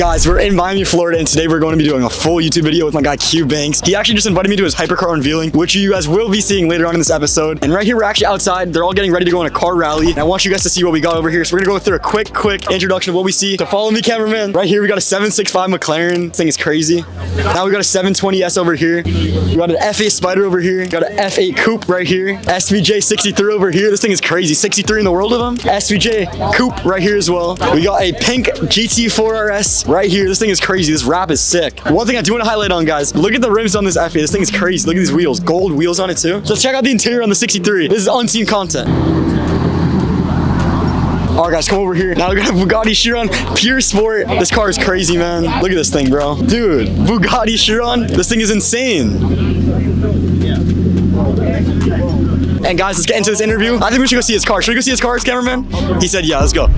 Guys, we're in Miami, Florida, and today we're going to be doing a full YouTube video with my guy Q Banks. He actually just invited me to his hypercar unveiling, which you guys will be seeing later on in this episode. And right here, we're actually outside. They're all getting ready to go on a car rally. And I want you guys to see what we got over here. So we're gonna go through a quick introduction of what we see. So follow me, cameraman. Right here, we got a 765 McLaren. This thing is crazy. Now we got a 720S over here. We got an F8 Spider over here. We got an F8 Coupe right here. SVJ 63 over here. This thing is crazy. 63 in the world of them. SVJ Coupe right here as well. We got a pink GT4 RS right here. This thing is crazy. This wrap is sick. One thing I do want to highlight on, guys, look at the rims on this F8. This thing is crazy. Look at these wheels. Gold wheels on it too. So let's check out the interior on the 63. This is unseen content. Alright guys, come over here. Now we got a Bugatti Chiron Pure Sport. This car is crazy, man. Look at this thing, bro. Dude, Bugatti Chiron. This thing is insane. And guys, let's get into this interview. I think we should go see his car. Should we go see his cars, cameraman? He said, yeah, let's go.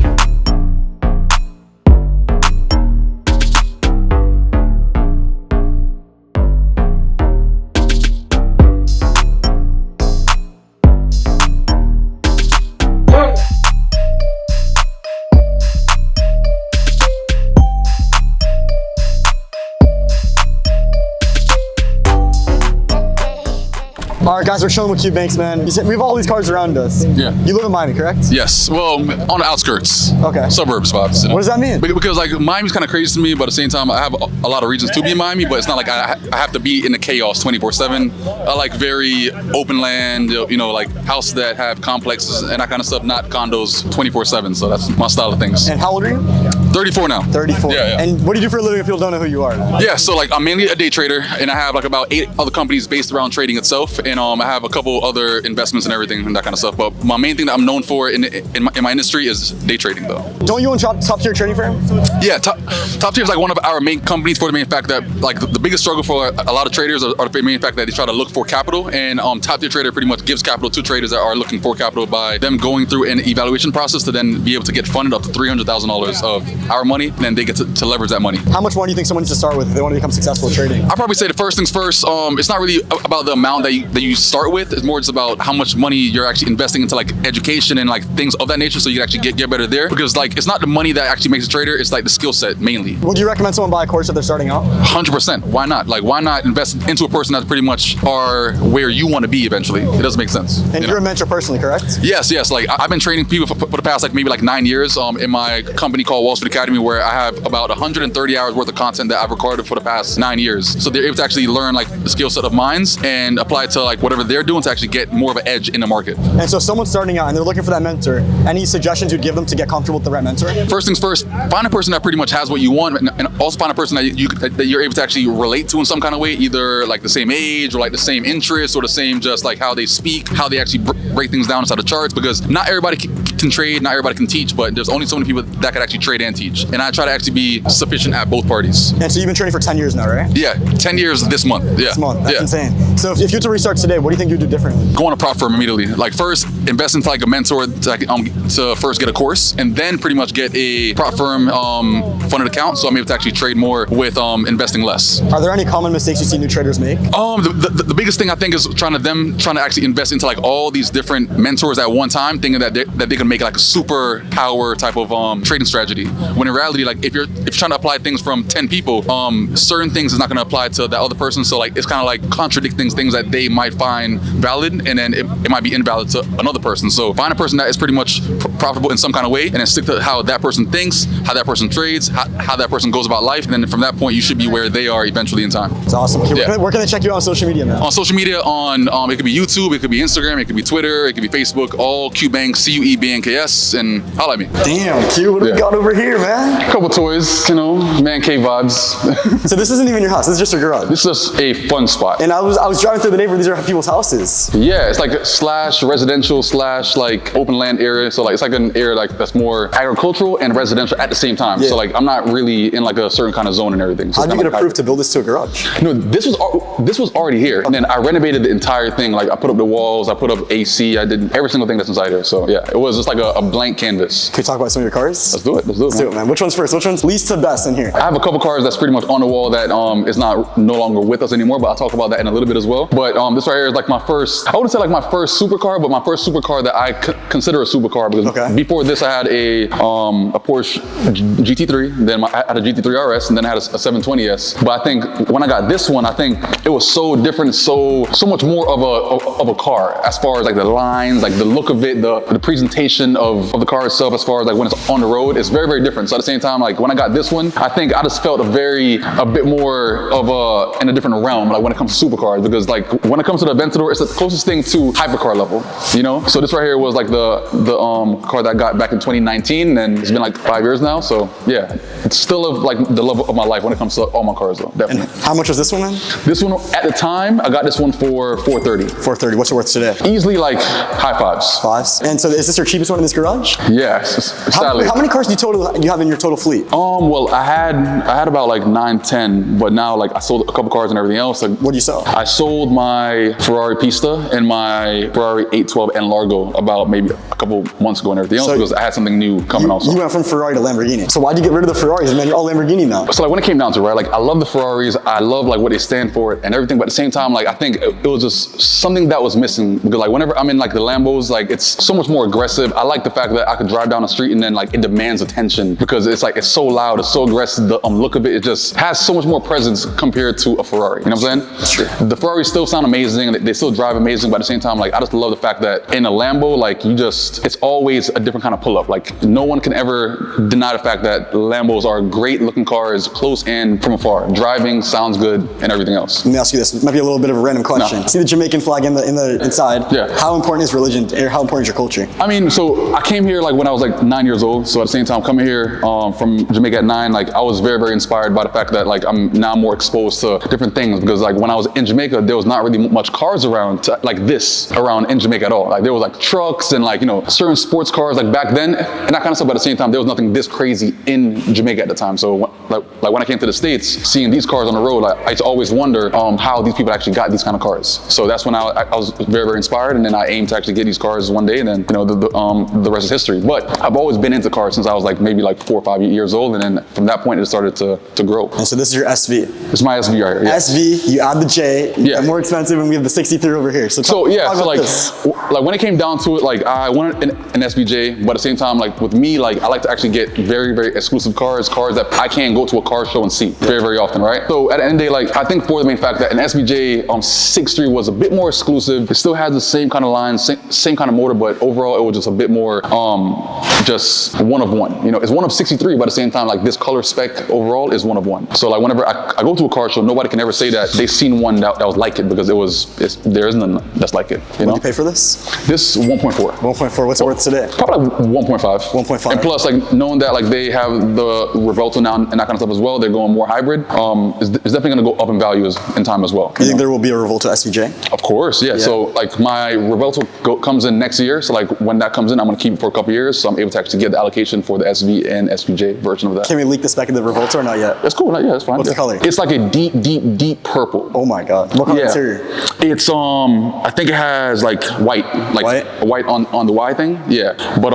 Alright guys, we're chilling with Q Banks, man. We have all these cars around us. Yeah. You live in Miami, correct? Yes. Well, on the outskirts. Okay. Suburb spots. You know? What does that mean? Because like Miami's kind of crazy to me, but at the same time, I have a lot of reasons to be in Miami, but it's not like I have to be in the chaos 24/7. I like very open land, you know, like houses that have complexes and that kind of stuff, not condos 24/7. So that's my style of things. And how old are you? 34 now. 34. Yeah. And what do you do for a living if people don't know who you are? Yeah, so like I'm mainly a day trader, and I have like about 8 other companies based around trading itself, and I have a couple other investments and everything and that kind of stuff. But my main thing that I'm known for in my industry is day trading, though. Don't you own top tier trading firm? Yeah, top tier is like one of our main companies for the main fact that like the biggest struggle for a lot of traders are the main fact that they try to look for capital, and top tier trader pretty much gives capital to traders that are looking for capital by them going through an evaluation process to then be able to get funded up to $300,000 of our money, and then they get to leverage that money. How much money do you think someone needs to start with if they want to become successful at trading? I'll probably say the first things first. It's not really about the amount that you start with. It's more just about how much money you're actually investing into like education and like things of that nature, so you can actually get better there. Because like it's not the money that actually makes a trader, it's like the skill set mainly. Would you recommend someone buy a course if they're starting out? 100%. Why not? Like why not invest into a person that's pretty much are where you want to be eventually? It doesn't make sense. And you're a mentor personally, correct? Yes. Like I've been training people for the past like maybe like 9 years in my company called Wall Street Academy, where I have about 130 hours worth of content that I've recorded for the past 9 years. So they're able to actually learn like the skill set of mine and apply it to like whatever they're doing to actually get more of an edge in the market. And so if someone's starting out and they're looking for that mentor, any suggestions you'd give them to get comfortable with the right mentor? First things first, find a person that pretty much has what you want, and also find a person that you're able to actually relate to in some kind of way, either like the same age or like the same interests or the same just like how they speak, how they actually break things down inside the charts, because not everybody can trade, not everybody can teach, but there's only so many people that can actually trade and teach. And I try to actually be sufficient at both parties. And so you've been trading for 10 years now, right? Yeah, 10 years this month. Yeah. This month, that's insane. So if you had to restart today, what do you think you'd do differently? Go on a prop firm immediately. Like first, invest into like a mentor to first get a course, and then pretty much get a prop firm funded account, so I'm able to actually trade more with investing less. Are there any common mistakes you see new traders make? The biggest thing I think is trying to actually invest into like all these different mentors at one time, thinking that they can make like a super power type of trading strategy. When in reality, like if you're trying to apply things from 10 people, certain things is not going to apply to that other person. So like it's kind of like contradicting things that they might find valid, and then it might be invalid to another person. So find a person that is pretty much profitable in some kind of way, and then stick to how that person thinks, how that person trades, how that person goes about life, and then from that point you should be where they are eventually in time. It's awesome. Okay, where can they check you out on social media, man? On social media, it could be YouTube, it could be Instagram, it could be Twitter, it could be Facebook, all Q Banks, CUEBANKS, and holla at me. Damn, Q, what do we got over here, man? A couple toys, you know, man cave vibes. So this isn't even your house, this is just your garage? This is just a fun spot. And I was driving through the neighborhood, these are people's houses. Yeah, it's like slash residential slash like open land area. So like it's like an area like that's more agricultural and residential at the same time. Yeah. So like I'm not really in like a certain kind of zone and everything. So how did you get approved to build this to a garage? No, this was already here. And then I renovated the entire thing. Like I put up the walls, I put up AC, I did every single thing that's inside here. So yeah, it was just like a blank canvas. Can we talk about some of your cars? Let's do it. Let's do it, man. Which one's first? Which one's least to best in here? I have a couple cars that's pretty much on the wall that is no longer with us anymore, but I'll talk about that in a little bit as well. But this right here is like my first, I wouldn't say like my first supercar, but my first supercar that I consider a supercar, because before this I had a Porsche GT3, then I had a GT3 RS, and then I had a 720S. But I think when I got this one, I think it was so different, so much more of a car, as far as like the lines, like the look of it, the presentation of the car itself, as far as like when it's on the road, it's very, very different. So at the same time, like when I got this one, I think I just felt a bit more of in a different realm, like when it comes to supercars, because like when it comes to the Aventador, it's the closest thing to hypercar level, you know? So this right here was like the car that I got back in 2019, and it's been like 5 years now. So yeah, it's still like the love of my life when it comes to all my cars though, definitely. And how much was this one then? This one, at the time, I got this one for $430. $430, what's it worth today? Easily like high fives. Fives? And so is this your cheapest one in this garage? Yes, sadly. How many cars do you have in your total fleet? Well, I had about like 9, 10, but now like I sold a couple cars and everything else. Like, what did you sell? I sold my Ferrari Pista and my Ferrari 812 and Largo about maybe a couple months ago and everything else, because I had something new coming also. You went from Ferrari to Lamborghini. So why'd you get rid of the Ferraris? Man, you're all Lamborghini now. So like when it came down to it, right, like I love the Ferraris, I love like what they stand for and everything, but at the same time, like I think it was just something that was missing, because like whenever I'm in like the Lambos, like it's so much more aggressive. I like the fact that I could drive down the street and then like it demands attention, because it's like it's so loud, it's so aggressive. The look of it just has so much more presence compared to a Ferrari. You know what I'm saying? That's true. The Ferraris still sound amazing and they still drive amazing, but at the same time, like I just love the fact that in a Lambo, like it's always a different kind of pull up. Like no one can ever deny the fact that Lambos are great looking cars, close in from afar. Driving sounds good and everything else. Let me ask you this. It might be a little bit of a random question. No. See the Jamaican flag in the inside? Yeah. How important is religion, or how important is your culture? I mean, so I came here like when I was like 9 years old. So at the same time, coming here from Jamaica at 9, like I was very, very inspired by the fact that like I'm now more exposed to different things, because like when I was in Jamaica, there was not really much cars around like this around in Jamaica at all. Like there was like trucks and like, you know, certain sports cars like back then and that kind of stuff. But at the same time, there was nothing this crazy in Jamaica at the time. So like when I came to the States, seeing these cars on the road, like, I used to always wonder how these people actually got these kind of cars. So that's when I was very, very inspired, and then I aimed to actually get these cars one day, and then you know the rest is history. But I've always been into cars since I was like maybe like 4 or 5 years old, and then from that point it started to grow. And so this is your SV. It's my SV right here. Yeah. SV, you add the J, yeah, more expensive, and we have the 63 over here. So like when it came down to it, like I wanted an SVJ, but at the same time, like with me, like I like to actually get very, very exclusive cars that I can't go to a car show and see very, very often, right? So at the end of the day, like I think for the main fact that an SVJ 6.3 was a bit more exclusive. It still has the same kind of line, same kind of motor, but overall it was just a bit more just one of one. You know, it's one of 63, but at the same time, like this color spec overall is one of one. So like whenever I go to a car show, nobody can ever say that they've seen one that was like it, because there isn't none that's like it. You know? What did you pay for this? This 1.4. 1.4. What's it worth today? Probably like 1.5. 1.5. And plus, like knowing that like they have the Revuelto now and that kind of stuff as well, they're going more hybrid. It's definitely going to go up in values in time as well. You think there will be a Revuelto SVJ? Of course, yeah. So like my Revuelto comes in next year. So like when that comes in, I'm going to keep it for a couple years. So I'm able to actually get the allocation for the SV and SVJ version of that. Can we leak the spec of the Revuelto or not yet? That's cool. Yeah, that's fine. What's the color? It's like a deep, deep, deep purple. Oh my God. What color interior? It's I think it has like white, like white on the Y thing. Yeah. But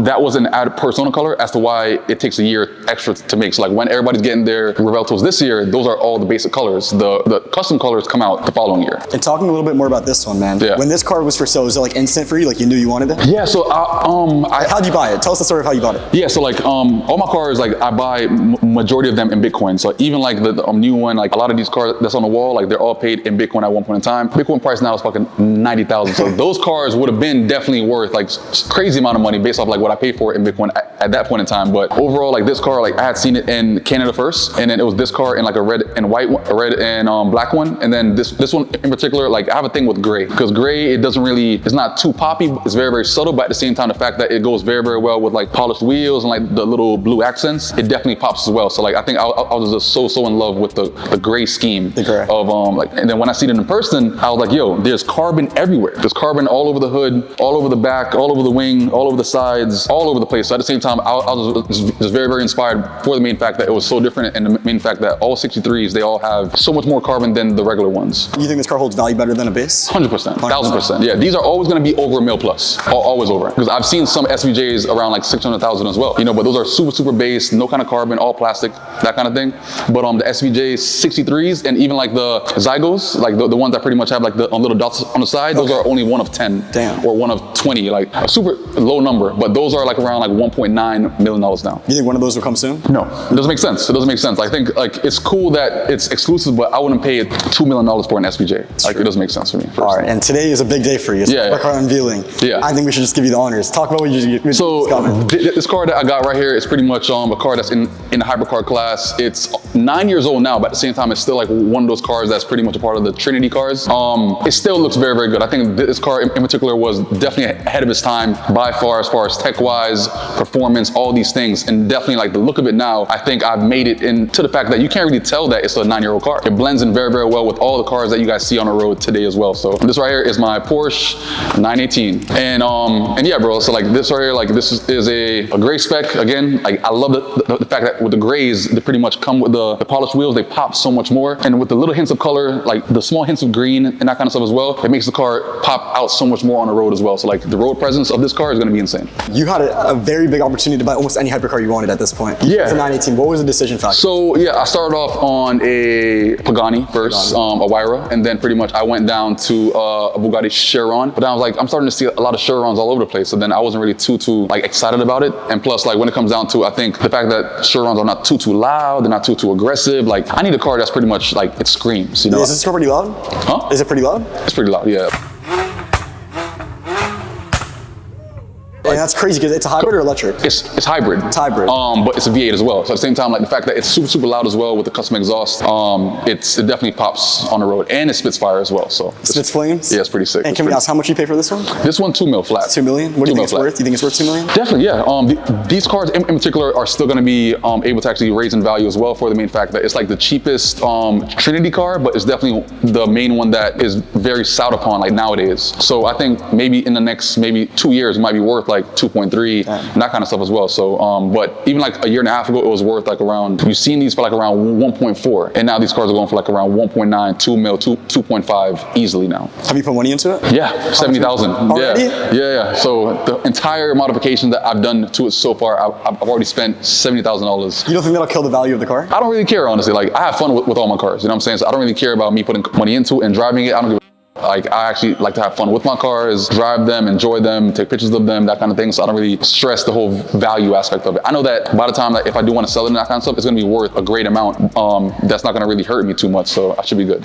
that was an added persona color as to why it takes a year extra to make. So like when everybody's getting their Revueltos this year, those are all the basic colors. The custom colors come out the following year. And talking a little bit more about this one, man. Yeah. When this car was for sale, was it like instant for you? Like you knew you wanted it? Yeah. So how'd you buy it? Tell us the story of how you bought it. Yeah. So like all my cars, like I buy majority of them in Bitcoin. So even like the new one, like a lot of these cars that's on the wall, like they're all paid in Bitcoin at one point in time. Bitcoin price now is fucking 90,000. So those cars would have been definitely worth like crazy amount of money based off like what I paid for it in Bitcoin at that point in time. But overall, like this car, like I had seen it in Canada first, and then it was this car in like a red and white one, a red and black one, and then this one in particular, like I have a thing with gray, because gray, it's not too poppy, it's very, very subtle, but at the same time, the fact that it goes very, very well with like polished wheels and like the little blue accents, it definitely pops as well. So like I think I was just so in love with the gray scheme of like, and then when I see it in person, I was like, yo, there's carbon everywhere. There's carbon all over the hood, all over the back, all over the wing, all over the sides, all over the place. So at the same time, I was just very, very inspired justified for the main fact that it was so different, and the main fact that all 63s, they all have so much more carbon than the regular ones. You think this car holds value better than a base? 100%, 1000%. Yeah, these are always going to be over a mil plus, always over. Because I've seen some SVJs around like 600,000 as well. You know, but those are super base, no kind of carbon, all plastic, that kind of thing. But the SVJ 63s and even like the Zygos, like the ones that pretty much have like the little dots on the side, those are only 1 of 10. Damn. Or 1 of 20, like a super low number. But those are like around like $1.9 million now. You think one of those will come soon? No, it doesn't make sense. It doesn't make sense. I think like it's cool that it's exclusive, but I wouldn't pay $2 million for an SVJ. Like it doesn't make sense for me. Personally. All right, and today is a big day for you. Yeah. Car unveiling. Yeah. I think we should just give you the honors. Talk about what you got. So this car that I got right here is pretty much a car that's in the hypercar class. It's 9 years old now, but at the same time, it's still like one of those cars that's pretty much a part of the Trinity cars. It still looks very good. I think this car in particular was definitely ahead of its time by far as tech-wise, performance, all these things, and definitely like the look of it now. I think I've made it into the fact that you can't really tell that it's a 9-year-old car. It blends in very well with all the cars that you guys see on the road today as well. So this right here is my Porsche 918, and yeah, bro. So like this right here, like this is a gray spec. Again, like I love the fact that with the grays, they pretty much come with the polished wheels. They pop so much more, and with the little hints of color, like the small hints of green and that kind of stuff as well, it makes the car pop out so much more on the road as well. So like the road presence of this car is going to be insane. You had a very big opportunity to buy almost any hypercar you wanted at this point. Yeah. It's a 918. What was the decision factor? So yeah, I started off on a Pagani first, a Huayra, and then pretty much I went down to a Bugatti Chiron. But then I was like, I'm starting to see a lot of Chirons all over the place. So then I wasn't really too like excited about it. And plus, like when it comes down to, I think the fact that Chirons are not too loud, they're not too aggressive. Like I need a car that's pretty much like it screams. You know? Is this car pretty loud? Huh? Is it pretty loud? It's pretty loud, yeah. And that's crazy because it's a hybrid or electric? It's hybrid. It's hybrid. But it's a V8 as well. So at the same time, like the fact that it's super loud as well with the custom exhaust, it definitely pops on the road, and it spits fire as well. So spits flames? Yeah, it's pretty sick. And can we ask how much you pay for this one? This one, $2 million flat. $2 million? What do you think it's worth? You think it's worth $2 million? Definitely, yeah. These cars in particular are still going to be able to actually raise in value as well, for the main fact that it's like the cheapest Trinity car, but it's definitely the main one that is very sought upon like nowadays. So I think maybe in the next 2 years it might be worth like 2.3 and that kind of stuff as well. So but even like a year and a half ago, it was worth like around, you've seen these for like around 1.4, and now these cars are going for like around 1.9, 2 mil, 2.5 easily now. Have you put money into it? Yeah, 70,000. Already? Yeah. So the entire modification that I've done to it so far, I've already spent $70,000. You don't think that'll kill the value of the car? I don't really care, honestly. Like I have fun with all my cars, you know what I'm saying? So I don't really care about me putting money into it and driving it. I don't give a like I actually like to have fun with my cars, drive them, enjoy them, take pictures of them, that kind of thing. So I don't really stress the whole value aspect of it. I know that by the time that if I do want to sell it and that kind of stuff, it's going to be worth a great amount. That's not going to really hurt me too much. So I should be good.